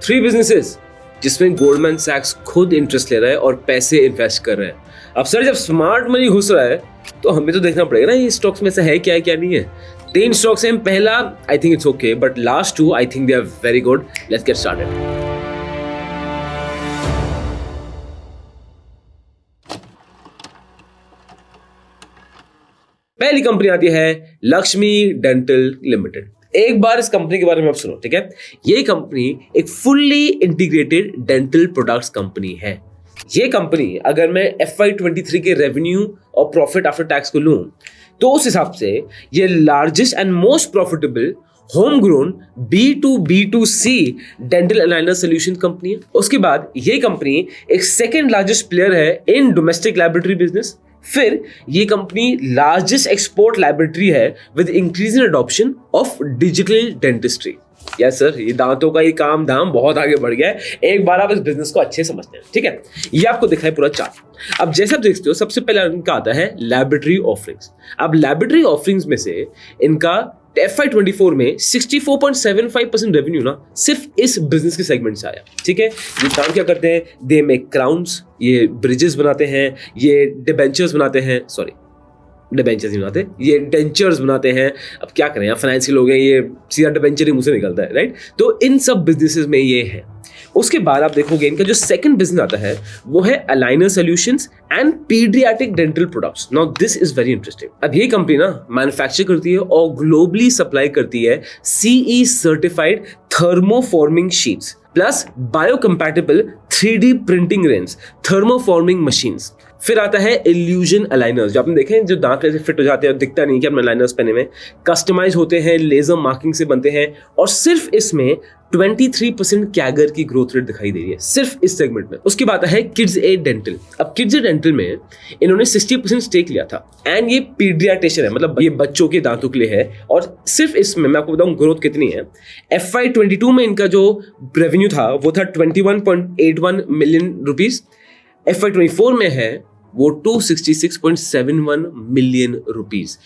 3 businesses जिसमें Goldman सैक्स खुद interest ले रहा है और पैसे इन्वेस्ट कर रहे हैं। अब सर जब स्मार्ट मनी घुस रहा है तो हमें तो देखना पड़ेगा ना ये स्टॉक्स में से है क्या नहीं है। 3 स्टॉक्स हैं। पहला I think it's okay, but last 2 I think they are very good. Let's get started. पहली कंपनी आती है लक्ष्मी डेंटल लिमिटेड। एक बार इस कंपनी के बारे में आप सुनो, ठीक है। ये कंपनी एक fully integrated dental products company है। ये कंपनी अगर मैं FY23 के रेवेन्यू और प्रॉफिट आफ्टर टैक्स को लूं तो उस हिसाब से ये largest and most profitable home grown B2B2C dental aligner solution company है। उसके बाद ये कंपनी एक सेकेंड लार्जेस्ट प्लेयर है इन डोमेस्टिक लैबोरेटरी बिजनेस। फिर ये कंपनी लार्जेस्ट एक्सपोर्ट लैबोरेटरी है with increasing adoption of digital dentistry. Yes sir, ये दांतों का ये काम धाम बहुत आगे बढ़ गया है। एक बार आप इस बिजनेस को अच्छे समझते हैं, ठीक है। ये आपको दिखा है पूरा चार्ट। अब जैसे आप देखते हो सबसे पहला इनका आता है लैबोरेटरी ऑफरिंग्स। अब लैबोरेटरी ऑफरिंग्स में से इनका FY24 में 64.75% रेवेन्यू ना सिर्फ इस बिजनेस के सेगमेंट से आया, ठीक है। ये काम क्या करते हैं? दे मेक क्राउन्स, ये ब्रिजेस बनाते हैं, ये डिबेंचर्स बनाते हैं, सॉरी डिबेंचर्स नहीं बनाते, ये डेंचर्स बनाते हैं। अब क्या करें, आप फाइनेंशियल लोग हैं, ये सीधा डिबेंचर ही मुंह से निकलता है, राइट। तो इन सब बिजनेसेस में ये है। उसके बाद आप देखोगे इनका जो सेकंड बिजनेस आता है वो है aligner solutions and paediatric dental products. Now this is very interesting. अब ये कंपनी ना मैन्युफैक्चर करती है और ग्लोबली सप्लाई करती है CE certified thermoforming sheets plus biocompatible 3D printing range thermoforming machines. फिर आता है इल्यूजन अलाइनर्स, जो आपने देखे हैं जो दांत ऐसे फिट हो जाते हैं और दिखता नहीं कि आपने अलाइनर्स पहने में, कस्टमाइज होते हैं, लेजर मार्किंग से बनते हैं और सिर्फ इसमें 23% कैगर की ग्रोथ रेट दिखाई दे रही है सिर्फ इस सेगमेंट में। उसके बाद है किड्स एड डेंटल। अब किड्स एड डेंटल में इन्होंने 60% स्टेक लिया था एंड ये पीडियाट्रिशियन है, मतलब ये बच्चों के दांतों के लिए है। और सिर्फ इसमें मैं आपको बताऊं ग्रोथ कितनी है। FY22 में इनका जो रेवेन्यू था वो था 21.81 मिलियन रुपीज। FY24 में है वो 266.71 million rupees.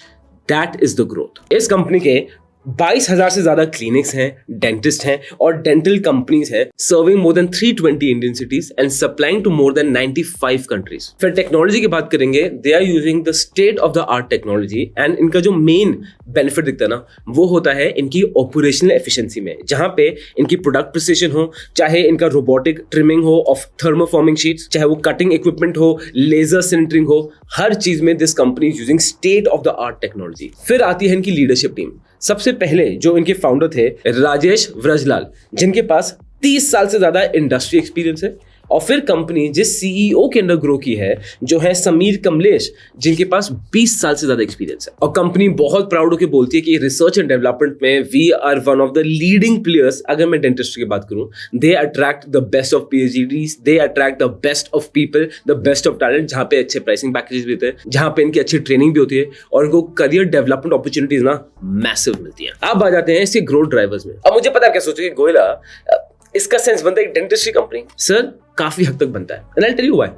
That is the growth. इस कंपनी के 22,000 से ज्यादा क्लिनिक्स हैं, डेंटिस्ट हैं और डेंटल कंपनीज हैं, serving more than 320 Indian cities and supplying to more than 95 countries. फिर टेक्नोलॉजी की बात करेंगे, they are using the state of the art technology and इनका जो मेन बेनिफिट दिखता है ना वो होता है इनकी ऑपरेशनल एफिशिएंसी में, जहां पे इनकी प्रोडक्ट प्रिसिशन हो, चाहे इनका रोबोटिक ट्रिमिंग हो ऑफ थर्मोफॉर्मिंग शीट्स, चाहे वो कटिंग इक्विपमेंट हो, लेजर सिंटरिंग हो, हर चीज में this company is using state of the art technology. फिर आती है इनकी लीडरशिप टीम। सबसे पहले जो इनके फाउंडर थे राजेश व्रजलाल, जिनके पास 30 साल से ज्यादा इंडस्ट्री एक्सपीरियंस है। और फिर कंपनी जिस CEO के अंडर ग्रो की है जो है समीर कमलेश, जिनके पास 20 साल से ज्यादा एक्सपीरियंस है। और कंपनी बहुत प्राउड होकर बोलती है कि रिसर्च एंड डेवलपमेंट में we are one of the leading players. अगर मैं डेंटिस्ट्री की बात करूं, they attract the best of PhDs, they attract the best of people, the best of talent, जहां पे अच्छे प्राइसिंग पैकेजेस भी होते हैं, जहां पे इनकी अच्छी ट्रेनिंग भी होती है और इनको करियर डेवलपमेंट अपॉर्चुनिटीज ना मैसिव मिलती है। अब आ जाते हैं इसके ग्रोथ ड्राइवर्स में। अब मुझे पता है क्या सोचोगे, गोयला इसका सेंस बनता है एक डेंटिस्ट्री कंपनी। सर काफी हद तक बनता है and I will tell you why.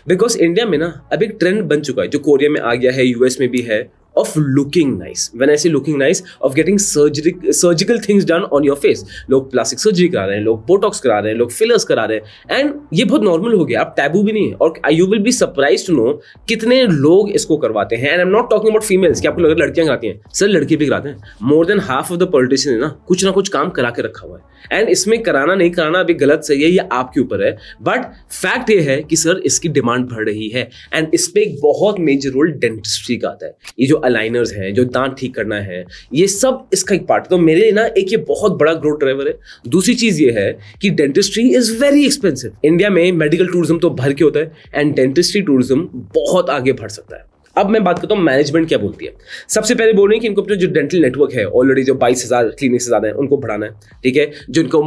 Because India में ना अब एक ट्रेंड बन चुका है जो कोरिया में आ गया है, US में भी है, of looking nice. When I say looking nice, of getting surgical things done on your face. लोग प्लास्टिक सर्जरी करा रहे हैं, लोग बोटॉक्स करा रहे हैं, लोग फिलर्स करा रहे हैं एंड ये बहुत नॉर्मल हो गया, अब टैबू भी नहीं है। और you will be surprise to know कितने लोग इसको करवाते हैं। And I am not talking about females कि आपको लग रहा है लड़कियां कराती हैं, सर लड़के भी कराते हैं। More than half of the politician है ना कुछ काम करा के रखा हुआ है एंड इसमें कराना नहीं कराना अभी गलत सही है, ये आपके ऊपर है। बट फैक्ट ये है कि सर इसकी डिमांड बढ़ रही है एंड इस पे एक बहुत मेजर रोल डेंटिस्ट्री का आता है। ये जो अलाइनर्स हैं, जो दांत ठीक करना है, ये सब इसका एक पार्ट है। तो मेरे लिए ना एक ये बहुत बड़ा ग्रोथ ड्राइवर है। दूसरी चीज ये है कि dentistry is very expensive. India में मेडिकल टूरिज्म तो भर के होता है एंड डेंटिस्ट्री टूरिज्म बहुत आगे बढ़ सकता है। अब मैं बात करता हूँ मैनेजमेंट क्या बोलती है। सबसे पहले बोल रही है कि इनको अपना जो डेंटल नेटवर्क है ऑलरेडी जो 22,000 क्लिनिक से ज्यादा है उनको बढ़ाना है, ठीक है। जो इनको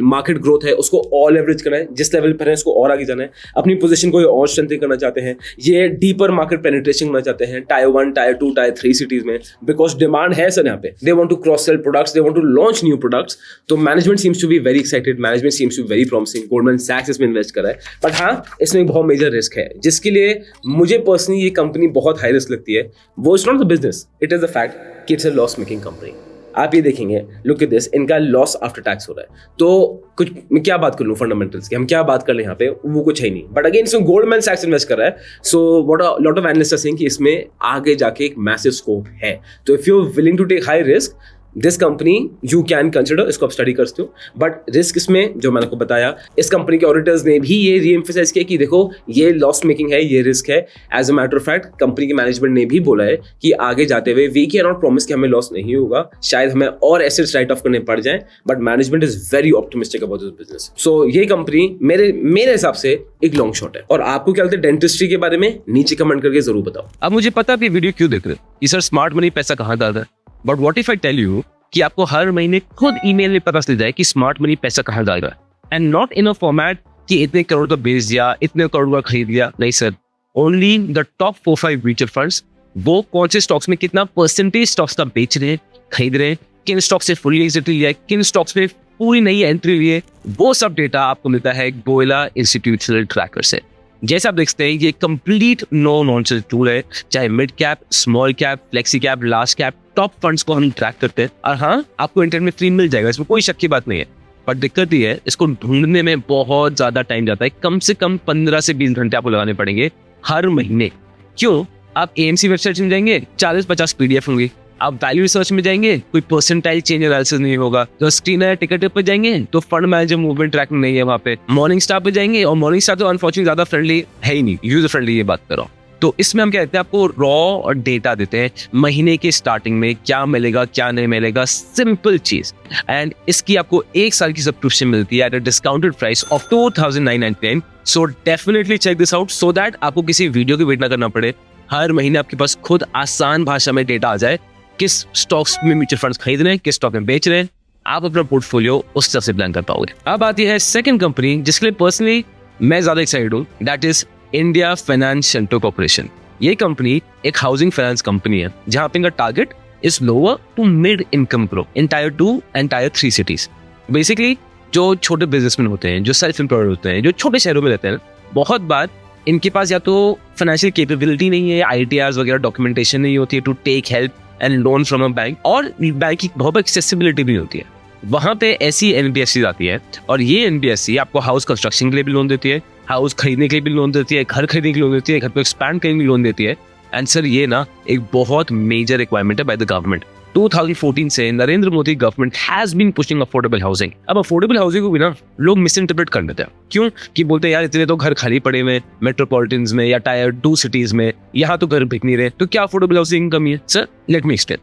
मार्केट ग्रोथ है उसको और लेवरेज करना है, जिस लेवल पर है उसको और आगे जाना है, अपनी पोजीशन को और स्ट्रेंथन करना चाहते हैं। ये डीपर मार्केट पेनिट्रेशन करना चाहते हैं Tier 1, Tier 2, Tier 3 सिटीज में, बिकॉज डिमांड है सर यहाँ पे। They want to cross sell products, they want to launch new products. तो management seems to be very excited, management seems to be very promising. Goldman सैक्स इसमें invest कर रहा है, बट हाँ इसमें एक बहुत मेजर रिस्क है जिसके लिए मुझे पर्सनली ये कंपनी बहुत हाई रिस्क लगती है। वो is not the business, it is the fact कि it's a loss making company. आप ये देखेंगे, लुक एट दिस, इनका लॉस आफ्टर टैक्स हो रहा है। तो कुछ मैं क्या बात कर लूँ फंडामेंटल्स की, हम क्या बात कर लें यहाँ पे, वो कुछ है ही नहीं। बट अगेन इसमें गोल्डमैन सैक्स इन्वेस्ट कर रहा है, so what a lot of analysts are saying कि इसमें आगे जाके एक मैसिव स्कोप है। तो if you are willing to take high risk, this company you can consider, इसको आप स्टडी कर सकते हो। बट रिस्क इसमें जो मैंने आपको बताया, इस कंपनी के ऑडिटर्स ने भी ये रीएम्फसाइज किया कि देखो ये लॉस मेकिंग है, ये रिस्क है। As a matter of fact company के मैनेजमेंट ने भी बोला है कि आगे जाते हुए वी कैन नॉट प्रॉमिस कि हमें लॉस नहीं होगा, शायद हमें और एसेट्स राइट ऑफ करने पड़ जाए, but management is very optimistic about this business. So ये कंपनी मेरे हिसाब से एक लॉन्ग शॉट है। और आपको क्या लगता है डेंटिस्ट्री के बारे में, नीचे कमेंट करके जरूर बताओ। अब मुझे पता है ये वीडियो क्यों देख रहे हो कि सर स्मार्ट मनी पैसा कहाँ डाल रहा है, but what if I tell you कि आपको हर महीने खुद ईमेल में पता चल जाए कि स्मार्ट मनी पैसा कहाँ डाल रहा है, and not in a format कि इतने करोड़ का बेच दिया, इतने करोड़ का खरीद लिया। नहीं sir, only the top 4-5 mutual funds, वो कौन से स्टॉक्स में कितना परसेंटेज स्टॉक्स का बेच रहे हैं, खरीद रहे हैं, किन स्टॉक से फुली एग्जिट लिया है, किन स्टॉक्स में पूरी नई एंट्री ली है, वो सब डेटा आपको मिलता है गोयला इंस्टीट्यूशनल ट्रैकर से। जैसे आप देखते हैं ये कंप्लीट नो नॉनसेंस टूल है, चाहे mid cap, small cap, flexi cap, large cap, top funds को हम ट्रैक करते हैं। और हाँ, आपको इंटरनेट में फ्री मिल जाएगा, इसमें कोई शक की बात नहीं है। पर दिक्कत ये है, इसको ढूंढने में बहुत ज्यादा टाइम जाता है, कम से कम 15 से 20 घंटे आपको लगाने पड़ेंगे हर महीने। क्यों? आप एएमसी वेबसाइट में जाएंगे, 40-50 पीडीएफ होंगे। आप वैल्यू रिसर्च में जाएंगे, कोई परसेंटाइल चेंज एनालिसिस नहीं होगा। तो स्क्रीन या टिकट पे जाएंगे तो फंड मैनेजर मूवमेंट ट्रैकिंग नहीं है वहाँ पे। मॉर्निंग स्टार पे जाएंगे, और मॉर्निंग स्टार तो अनफॉर्चुनेटली ज्यादा फ्रेंडली है ही नहीं, यूजर फ्रेंडली ये बात करो। तो इसमें हम क्या कहते हैं, आपको रॉ और डेटा देते हैं महीने के स्टार्टिंग में क्या मिलेगा क्या नहीं मिलेगा, सिंपल चीज। एंड इसकी आपको 1 साल की सब्सक्रिप्शन मिलती है at a discounted price of 2999। So definitely check this out so that आपको किसी वीडियो की वेट ना करना पड़े। हर महीने आपके पास खुद आसान भाषा में डेटा आ जाए, किस स्टॉक्स में म्यूचुअल फंड्स खरीद रहे हैं, किस स्टॉक में बेच रहे हैं, आप अपना पोर्टफोलियो उस तरह से प्लान कर पाओगे। अब आती है सेकंड कंपनी जिसके लिए पर्सनली मैं ज्यादा एक्साइटेड हूँ, that is India finance centre corporation. ये कंपनी एक हाउसिंग फाइनेंस कंपनी है जहां पे इनका target is lower to mid income group in tier 2 and tier 3 cities. Basically जो छोटे बिजनेसमैन होते हैं, जो सेल्फ एम्प्लॉयड होते हैं, जो छोटे शहरों में रहते हैं, बहुत बार इनके पास या तो फाइनेंशियल कैपेबिलिटी नहीं है, ITRs वगैरह डॉक्यूमेंटेशन नहीं होती है to take help and loan from a bank, और बैंक की बहुत एक्सेसिबिलिटी भी होती है। वहां पे ऐसी NBFC आती है, और ये NBFC आपको हाउस कंस्ट्रक्शन के लिए भी लोन देती है, हाउस खरीदने के लिए भी लोन देती है, घर खरीदने के लिए लोन देती है, घर को एक्सपैंड करने के लिए लोन देती है। एंड सर ये ना एक बहुत मेजर रिक्वायरमेंट है बाय द गवर्नमेंट। 2014 से Narendra Modi government has been pushing affordable housing. अब अफोर्डेबल हाउसिंग को भी ना लोग मिस इंटरप्रेट कर देते हैं। क्यों? कि बोलते हैं यार इतने तो घर खाली पड़े हुए मेट्रोपॉलिटन्स में या टायर 2 सिटीज में, यहाँ तो घर बिक नहीं रहे, तो क्या अफोर्डेबल हाउसिंग कमी है? Sir let me explain.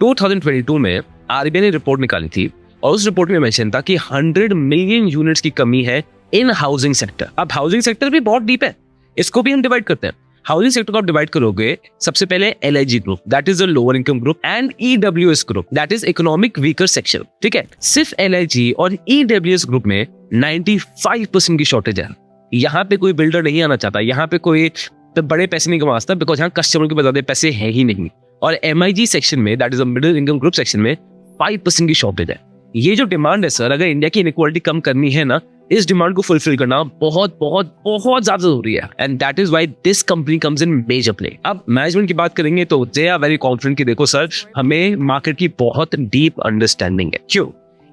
2022 में RBI ने रिपोर्ट निकाली थी, और उस रिपोर्ट में मेंशन था कि 100 मिलियन यूनिट्स की कमी है इन हाउसिंग सेक्टर। अब हाउसिंग सेक्टर भी बहुत डीप है, इसको भी हम डिवाइड करते हैं। हाउसिंग सेक्टर को आप डिवाइड करोगे, सबसे पहले LIG group, that is a lower income group, and EWS group, that is economic weaker section. ठीक है, सिर्फ LIG और EWS ग्रुप में 95% की शॉर्टेज है। यहाँ पे कोई बिल्डर नहीं आना चाहता, यहाँ पे कोई तो बड़े पैसे नहीं कमा सकता, बिकॉज यहाँ कस्टमर के ज्यादा पैसे है ही नहीं। और MIG सेक्शन में, that is a middle income group section में 5% की शॉर्टेज है। ये जो डिमांड है सर, अगर इंडिया की इनइक्वालिटी कम करनी है ना, इस डिमांड को फुलफिल करना बहुत बहुत बहुत ज्यादा जरूरी है। And that is why this company comes in major play. अब मैनेजमेंट की बात करेंगे तो दे आर वेरी कॉन्फिडेंट कि देखो सर, हमें मार्केट की बहुत डीप अंडरस्टैंडिंग है। क्यों?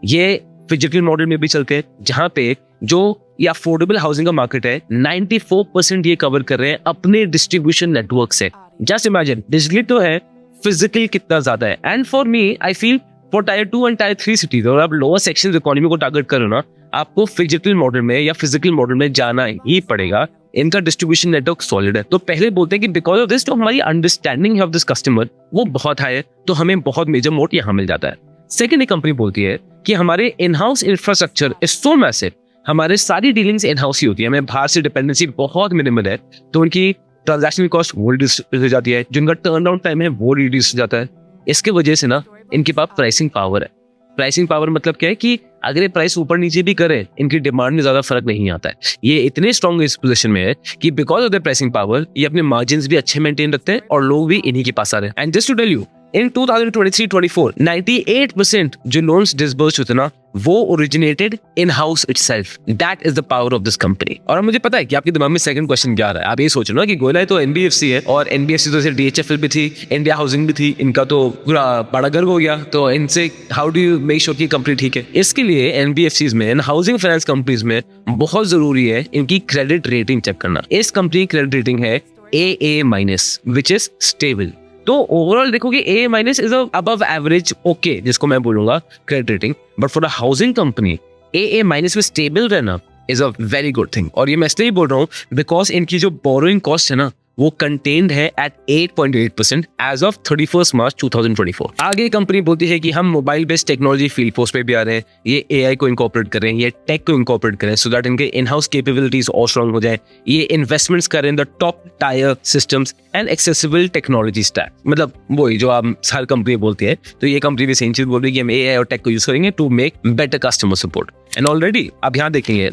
ये फिजिकल मॉडल में भी चलते हैं, जहां पे जो ये अफोर्डेबल हाउसिंग का मार्केट है 94% ये कवर कर रहे हैं अपने डिस्ट्रीब्यूशन नेटवर्क से। जस्ट इमेजिन, डिजिटली तो है, फिजिकल कितना ज्यादा है। And for me I feel for tyre 2 and tier 3 cities, और आप लोअर सेक्शन इकोनॉमी को टारगेट करो ना, आपको फिजिकल मॉडल में या फिजिकल मॉडल में जाना ही पड़ेगा। इनका डिस्ट्रीब्यूशन नेटवर्क सॉलिड है। तो पहले बोलते हैं कि बिकॉज ऑफ दिस, जो हमारी अंडरस्टैंडिंग ऑफ दिस कस्टमर वो बहुत हाई है, तो हमें बहुत मेजर मोट यहाँ मिल जाता है। सेकेंड, एक कंपनी बोलती है कि हमारे in house infrastructure is so massive, हमारे सारी डीलिंग्स इन हाउस ही होती है, हमें बाहर से डिपेंडेंसी बहुत मिनिमल है, तो उनकी ट्रांजैक्शन कॉस्ट वो रिड्यूस हो जाती है, जिनका टर्न अराउंड टाइम है वो रिड्यूस हो जाता है। इसके वजह से ना इनके पास प्राइसिंग पावर है। प्राइसिंग पावर मतलब क्या है कि अगर ये प्राइस ऊपर नीचे भी करे, इनकी डिमांड में ज्यादा फर्क नहीं आता है। ये इतने स्ट्रॉन्ग इस पोजीशन में है कि because of the pricing power ये अपने मार्जिन्स भी अच्छे मेंटेन रखते हैं, और लोग भी इन्हीं के पास आ रहे हैं। And just to tell you, in 2023-24 98% जो लोन्स डिसबर्स होते ना वो originated in house itself. That is the power of this company. और अब मुझे पता है कि आपके दिमाग में सेकंड क्वेश्चन क्या आ रहा है. आप ये सोच रहे हो ना कि गोयला तो एनबीएफसी है और एनबीएफसी तो जैसे डीएचएफएल भी थी, इंडिया हाउसिंग भी थी, इनका तो पूरा बड़ा गर्व हो गया, तो इनसे how do you make sure की कंपनी ठीक है. इसके लिए एनबीएफसीज में, हाउसिंग फाइनेंस कंपनीज में बहुत जरूरी है इनकी क्रेडिट रेटिंग चेक करना. इस कंपनी की क्रेडिट रेटिंग है AA-, विच इज स्टेबल. तो ओवरऑल देखोगे A- is above average okay, जिसको मैं बोलूंगा credit rating. But for a housing company AA- में स्टेबल रहना is a very good thing. और ये मैं इसलिए बोल रहा हूँ बिकॉज इनकी जो बोरोइंग कॉस्ट है ना वो कंटेन्ड है एट 8.8% एज ऑफ 31 मार्च 2024. आगे कंपनी बोलती है कि हम mobile based technology field force पे भी आ रहे हैं, ये AI को इनकॉर्पोरेट कर रहे हैं, ये टेक को इनकॉर्पोरेट करें सो दैट इनके इन हाउस कैपेबिलिटीज और स्ट्रॉन्ग हो जाए. ये इन्वेस्टमेंट्स करें the top tier systems and accessible technology stack. मतलब वही जो आप हर कंपनी बोलती है, तो ये कंपनी भी सेम चीज बोल रही है कि हम AI और टेक को यूज करेंगे to make better customer support. And already आप यहाँ देखेंगे,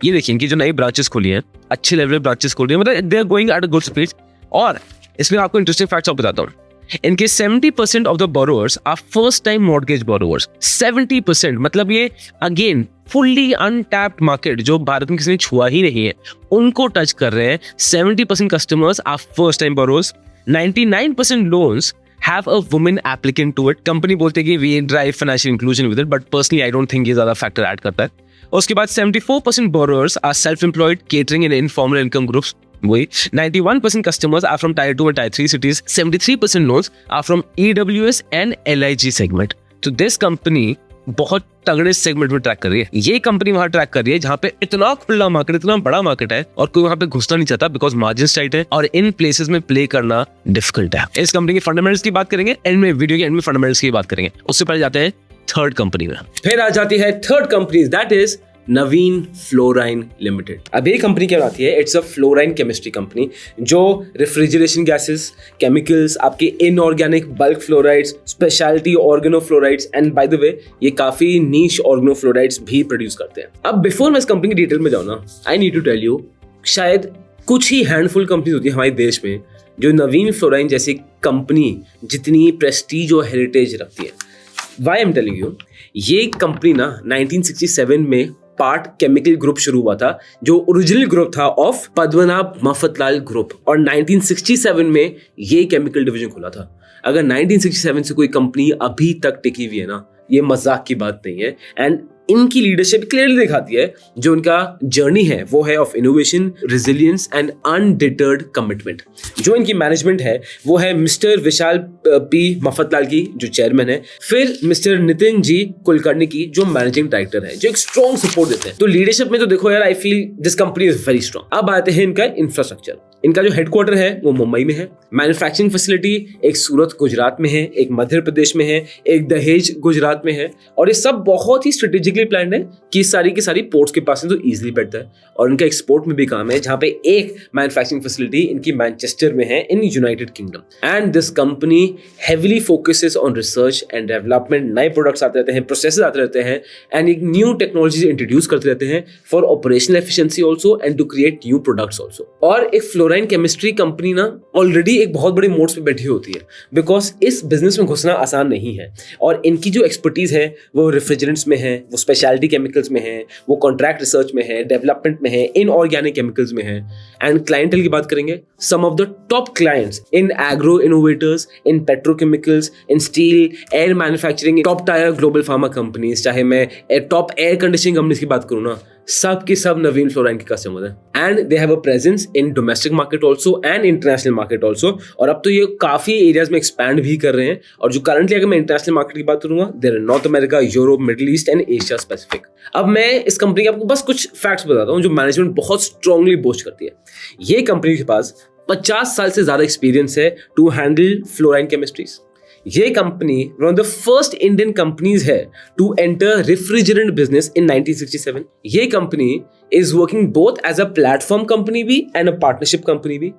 ये देखिए इनकी जो नई ब्रांचेस खोली हैं, अच्छे लेवल ब्रांचेस खोली हैं, मतलब they are going at a good speed. और इसमें आपको इंटरेस्टिंग फैक्ट्स आप बताता हूँ. इनके 70% of the borrowers are first time mortgage borrowers. 70%, मतलब ये अगेन फुल्ली अनटैप्ड मार्केट जो भारत में किसी ने छुआ ही नहीं है, उनको टच कर रहे हैं. 70% customers are first time borrowers. 99% loans have a woman applicant to it. Company बोलते हैं कि we drive financial inclusion with it, but personally I don't think ये ज़्यादा फैक्टर ऐड करता है. उसके बाद 74% borrowers are self-employed, catering in informal income groups. वही 91% customers are from Tier 2 and Tier 3 cities. 73% loans are from EWS and LIG segment. तो this company बहुत तगड़े सेगमेंट में ट्रैक कर रही है. ये कंपनी वहां ट्रैक कर रही है जहां पे इतना खुला मार्केट, इतना बड़ा मार्केट है और कोई वहां पे घुसना नहीं चाहता बिकॉज मार्जिन टाइट है और इन प्लेसेस में प्ले करना डिफिकल्ट है. इस कंपनी के फंडामेंटल्स की बात करेंगे एंड में, वीडियो के एंड में फंडामेंटल्स की बात करेंगे. उससे पहले जाते हैं थर्ड कंपनी में. फिर आ जाती है third company, that is Navin Fluorine Limited. अब ये कंपनी क्या बनाती है? It's a fluorine chemistry company जो रेफ्रिजरेशन गैसेस, केमिकल्स, आपके inorganic bulk fluorides, speciality organo fluorides and by the way ये काफी नीश ऑर्गेनो फ्लोराइड्स भी प्रोड्यूस करते हैं. अब बिफोर मैं इस कंपनी की डिटेल में जाऊँ ना, I need to tell you, शायद कुछ ही हैंडफुल कंपनी होती है हमारे देश में जो नवीन फ्लोराइन जैसी कंपनी जितनी प्रेस्टीज और हेरिटेज रखती है. वाई एम टेलिंग यू, ये कंपनी ना 1967 में पार्ट केमिकल ग्रुप शुरू हुआ था जो ओरिजिनल ग्रुप था ऑफ पद्मनाभ मफतलाल ग्रुप, और 1967 में ये केमिकल डिवीजन खुला था. अगर 1967 से कोई कंपनी अभी तक टिकी हुई है ना, ये मजाक की बात नहीं है. एंड इनकी लीडरशिप क्लियरली दिखाती है जो इनका जर्नी है वो है of innovation, resilience and undeterred commitment. जो इनकी मैनेजमेंट है वो है मिस्टर विशाल पी मफतलाल की जो चेयरमैन है, फिर मिस्टर नितिन जी कुलकर्णी की जो मैनेजिंग डायरेक्टर है, जो एक स्ट्रॉन्ग सपोर्ट देते हैं. तो लीडरशिप में तो देखो यार, I feel this company is very strong. अब आते हैं इनका इंफ्रास्ट्रक्चर. इनका जो हेडक्वार्टर है वो मुंबई में है. मैन्युफैक्चरिंग फैसिलिटी एक सूरत गुजरात में है, एक मध्य प्रदेश में है, एक दहेज गुजरात में है. और ये सब बहुत ही स्ट्रेटेजिकली प्लान्ड है कि सारी की सारी पोर्ट्स के पास है तो इजीली बैठता है. और इनका एक्सपोर्ट में भी काम है, जहां पे एक मैन्युफैक्चरिंग फैसिलिटी इनकी मैनचेस्टर में है in United kingdom. And this company heavily focuses on research and development. नए प्रोडक्ट्स आते रहते हैं, प्रोसेसेस आते रहते हैं एंड एक न्यू टेक्नोलॉजी इंट्रोड्यूस करते रहते हैं for operational efficiency also and to create new products also. और एक फ्लोराइन केमिस्ट्री कंपनी ना ऑलरेडी एक बहुत बड़े मोड्स पे बैठी होती है बिकॉज इस बिजनेस में घुसना आसान नहीं है. और इनकी जो एक्सपर्टीज है वो रेफ्रिजरेंट्स में है, वो स्पेशलिटी केमिकल्स में है, वो कॉन्ट्रैक्ट रिसर्च में है, डेवलपमेंट में है, इनऑर्गेनिक केमिकल्स में है. एंड क्लाइंटल की बात करेंगे, some of the top clients in agro innovators, in petrochemicals, in steel, air manufacturing, top tier global pharma companies, चाहे मैं टॉप एयर कंडीशनिंग कंपनीज की बात करूँ ना, सब के सब नवीन फ्लोराइन के कस्टमर हैं. And they have a presence in domestic market also and international market also. और अब तो ये काफी एरियाज में एक्सपैंड भी कर रहे हैं. और जो करंटली अगर मैं इंटरनेशनल मार्केट की बात करूंगा, there are North America, Europe, Middle East and Asia Pacific. अब मैं इस कंपनी के आपको बस कुछ फैक्ट्स बताता हूँ जो मैनेजमेंट बहुत स्ट्रांगली बोस्ट करती है. ये कंपनी के पास 50 साल से ज्यादा एक्सपीरियंस है टू हैंडल फ्लोराइन केमिस्ट्रीज. ये company one of the first Indian companies है to enter refrigerant business in 1967. ये company is working both as a platform company भी एंड अ पार्टनरशिप कंपनी भी.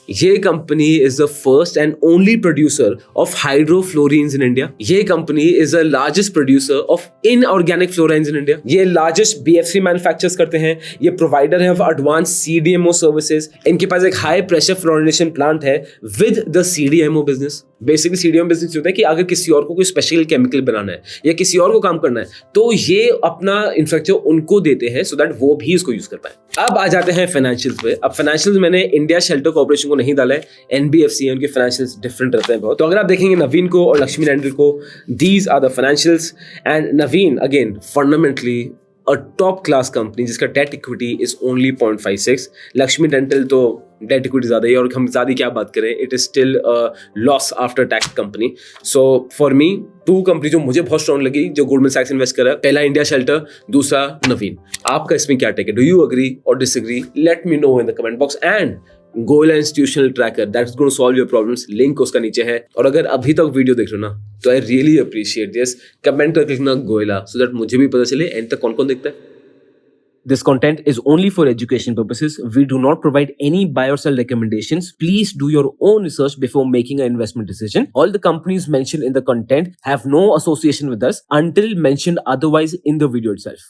ये company is the first and only producer of hydrofluorines in India. ये company is the largest producer of inorganic fluorines in India. ये largest BFC manufactures करते हैं. ये provider है of advance CDMO services. इनके पास एक हाई प्रेशर फ्लोरिनेशन प्लांट है with the CDMO business. Basically CDM business होता है कि अगर किसी और को कोई स्पेशल केमिकल बनाना है या किसी और को काम करना है तो ये अपना इंफ्रास्ट्रक्चर उनको देते हैं सो दैट वो भी इसको यूज कर पाए। अब आ जाते हैं फाइनेंशियल्स पे। अब फाइनेंशियल्स मैंने इंडिया शेल्टर कॉर्पोरेशन को नहीं डाला है, एनबीएफसी है, उनके फाइनेंशियल्स डिफरेंट रहते हैं बहुत। तो अगर आप देखेंगे नवीन को और लक्ष्मी डेंटल को, these are the financials. And Navin again fundamentally a top class company जिसका debt equity is only 0.56। Laxmi dental तो डेट इक्विटी ज्यादा है और हम ज्यादा क्या बात करें, it is still loss after tax company. So for me two company जो मुझे बहुत स्ट्रॉन्ग लगी जो गोल्डमैन सैक्स इन्वेस्ट कर रहा है, पहला इंडिया शेल्टर, दूसरा नवीन। आपका इसमें क्या टेक है? डू यू अग्री और disagree? Let me know in the comment box. And Goyla institutional tracker that's gonna solve your problems, link उसका नीचे है। और अगर अभी तक वीडियो देख रहे हो ना तो I really appreciate this, comment करके लिखना गोयला सो दैट मुझे भी पता चले एंड तक कौन कौन देखता है। This content is only for education purposes. We do not provide any buy or sell recommendations. Please do your own research before making an investment decision. All the companies mentioned in the content have no association with us until mentioned otherwise in the video itself.